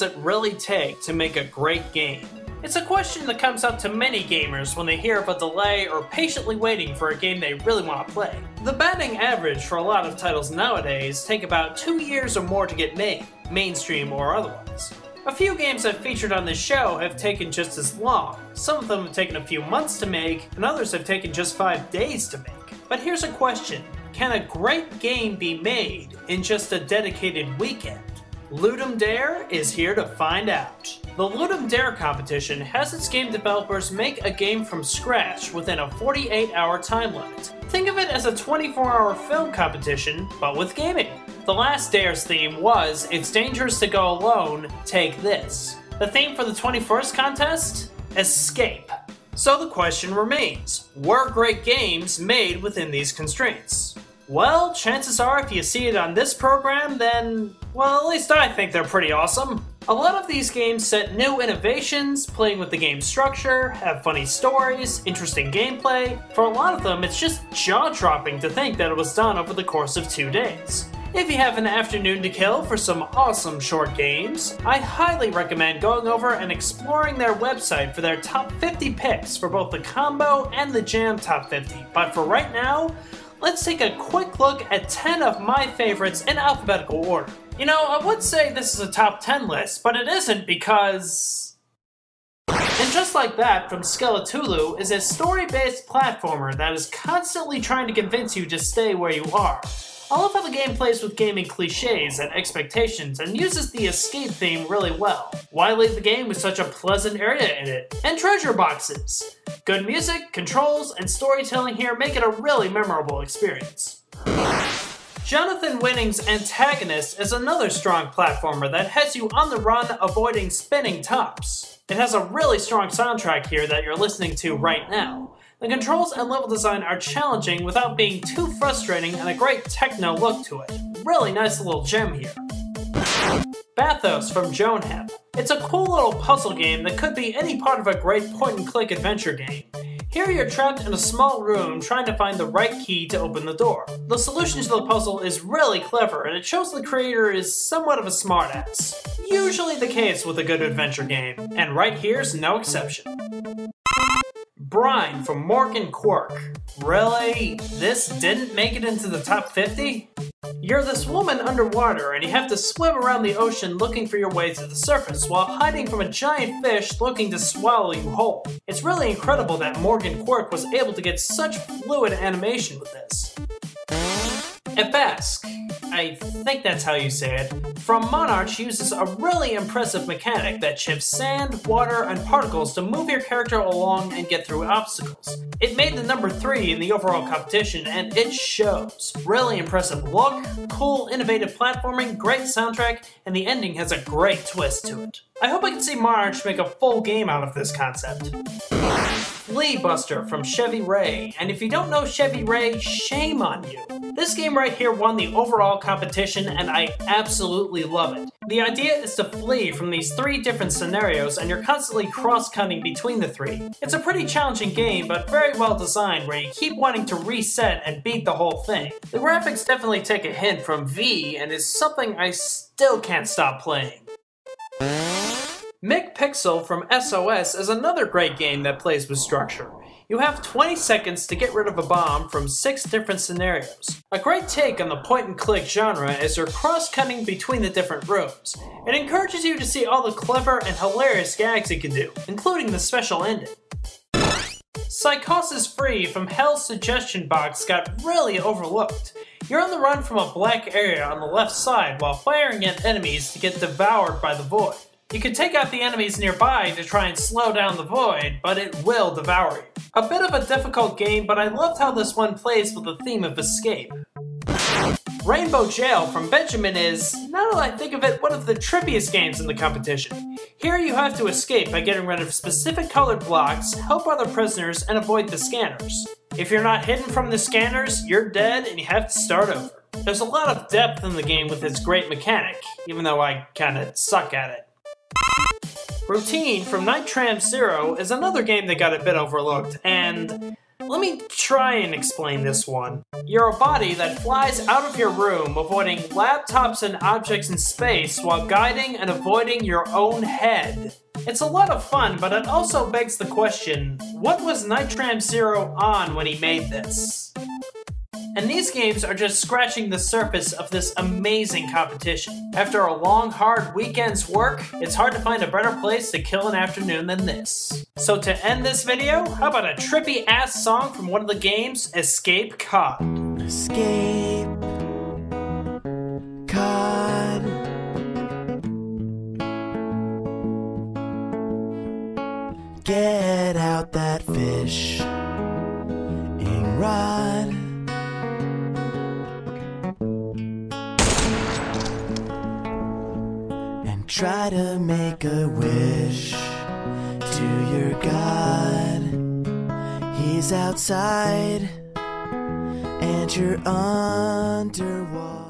does it really take to make a great game? It's a question that comes up to many gamers when they hear of a delay or patiently waiting for a game they really want to play. The batting average for a lot of titles nowadays take about 2 years or more to get made, mainstream or otherwise. A few games I've featured on this show have taken just as long. Some of them have taken a few months to make, and others have taken just 5 days to make. But here's a question: can a great game be made in just a dedicated weekend? Ludum Dare is here to find out. The Ludum Dare competition has its game developers make a game from scratch within a 48-hour time limit. Think of it as a 24-hour film competition, but with gaming. The last Dare's theme was, "It's dangerous to go alone, take this." The theme for the 21st contest? Escape. So the question remains, were great games made within these constraints? Well, chances are if you see it on this program, then, well, at least I think they're pretty awesome. A lot of these games set new innovations, playing with the game structure, have funny stories, interesting gameplay. For a lot of them, it's just jaw-dropping to think that it was done over the course of 2 days. If you have an afternoon to kill for some awesome short games, I highly recommend going over and exploring their website for their top 50 picks for both the combo and the jam top 50. But for right now, let's take a quick look at 10 of my favorites in alphabetical order. You know, I would say this is a top 10 list, but it isn't because... And just like that, from Skeletulu is a story-based platformer that is constantly trying to convince you to stay where you are. I love how the game plays with gaming cliches and expectations and uses the escape theme really well. Why leave the game with such a pleasant area in it? And treasure boxes! Good music, controls, and storytelling here make it a really memorable experience. Jonathan Winning's Antagonist is another strong platformer that has you on the run avoiding spinning tops. It has a really strong soundtrack here that you're listening to right now. The controls and level design are challenging without being too frustrating and a great techno look to it. Really nice little gem here. Bathos from Jonehep. It's a cool little puzzle game that could be any part of a great point-and-click adventure game. Here you're trapped in a small room trying to find the right key to open the door. The solution to the puzzle is really clever, and it shows the creator is somewhat of a smartass. Usually the case with a good adventure game, and right here's no exception. Brine from Morgan Quirk. Really? This didn't make it into the top 50? You're this woman underwater and you have to swim around the ocean looking for your way to the surface while hiding from a giant fish looking to swallow you whole. It's really incredible that Morgan Quirk was able to get such fluid animation with this. Ebask, I think that's how you say it, from Monarch uses a really impressive mechanic that chips sand, water, and particles to move your character along and get through obstacles. It made the number 3 in the overall competition, and it shows. Really impressive look, cool, innovative platforming, great soundtrack, and the ending has a great twist to it. I hope I can see Monarch make a full game out of this concept. Flea Buster from Chevy Ray, and if you don't know Chevy Ray, shame on you. This game right here won the overall competition and I absolutely love it. The idea is to flee from these 3 different scenarios and you're constantly cross-cutting between the 3. It's a pretty challenging game but very well designed where you keep wanting to reset and beat the whole thing. The graphics definitely take a hint from V and is something I still can't stop playing. Mick Pixel from SOS is another great game that plays with structure. You have 20 seconds to get rid of a bomb from 6 different scenarios. A great take on the point-and-click genre is you're cross-cutting between the different rooms. It encourages you to see all the clever and hilarious gags it can do, including the special ending. Psychosis Free from Hell's Suggestion Box got really overlooked. You're on the run from a black area on the left side while firing at enemies to get devoured by the void. You can take out the enemies nearby to try and slow down the void, but it will devour you. A bit of a difficult game, but I loved how this one plays with the theme of escape. Rainbow Jail from Benjamin is, now that I think of it, one of the trippiest games in the competition. Here you have to escape by getting rid of specific colored blocks, help other prisoners, and avoid the scanners. If you're not hidden from the scanners, you're dead and you have to start over. There's a lot of depth in the game with its great mechanic, even though I kinda suck at it. Routine from Night Tram Zero is another game that got a bit overlooked, and Let me try and explain this one. You're a body that flies out of your room, avoiding laptops and objects in space while guiding and avoiding your own head. It's a lot of fun, but it also begs the question, what was Nitram Zero on when he made this? And these games are just scratching the surface of this amazing competition. After a long, hard weekend's work, it's hard to find a better place to kill an afternoon than this. So to end this video, how about a trippy-ass song from one of the games, Escape Cod. Escape Cod. Get out that fishing rod. And try to make a wish to your God. He's outside and you're underwater.